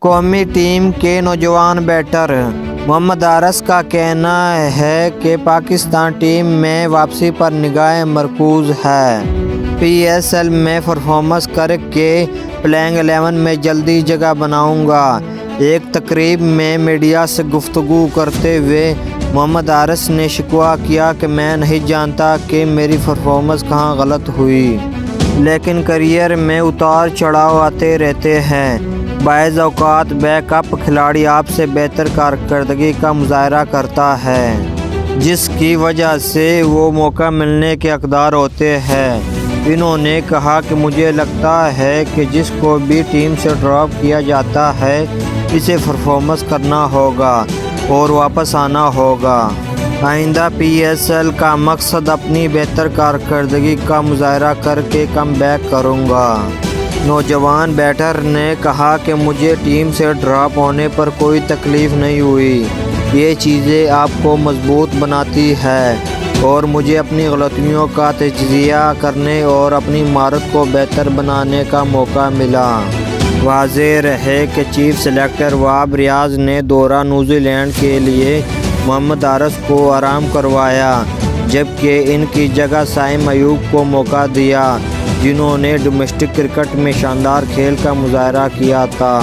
قومی ٹیم کے نوجوان بیٹر محمد حارث کا کہنا ہے کہ پاکستان ٹیم میں واپسی پر نگاہیں مرکوز ہے۔ پی ایس ایل میں پرفارمنس کر کے پلئنگ 11 میں جلدی جگہ بناؤں گا۔ ایک تقریب میں میڈیا سے گفتگو کرتے ہوئے محمد حارث نے شکوہ کیا کہ میں نہیں جانتا کہ میری پرفارمنس کہاں غلط ہوئی، لیکن کیریئر میں اتار چڑھاؤ آتے رہتے ہیں۔ بعض اوقات بیک اپ کھلاڑی آپ سے بہتر کارکردگی کا مظاہرہ کرتا ہے، جس کی وجہ سے وہ موقع ملنے کے حقدار ہوتے ہیں۔ انہوں نے کہا کہ مجھے لگتا ہے کہ جس کو بھی ٹیم سے ڈراپ کیا جاتا ہے اسے پرفارمنس کرنا ہوگا اور واپس آنا ہوگا۔ آئندہ پی ایس ایل کا مقصد اپنی بہتر کارکردگی کا مظاہرہ کر کے کم بیک کروں گا۔ نوجوان بیٹر نے کہا کہ مجھے ٹیم سے ڈراپ ہونے پر کوئی تکلیف نہیں ہوئی۔ یہ چیزیں آپ کو مضبوط بناتی ہے اور مجھے اپنی غلطیوں کا تجزیہ کرنے اور اپنی مہارت کو بہتر بنانے کا موقع ملا۔ واضح رہے کہ چیف سلیکٹر وہاب ریاض نے دورہ نیوزی لینڈ کے لیے محمد حارث کو آرام کروایا، جبکہ ان کی جگہ سائم ایوب کو موقع دیا، جنہوں نے ڈومیسٹک کرکٹ میں شاندار کھیل کا مظاہرہ کیا تھا۔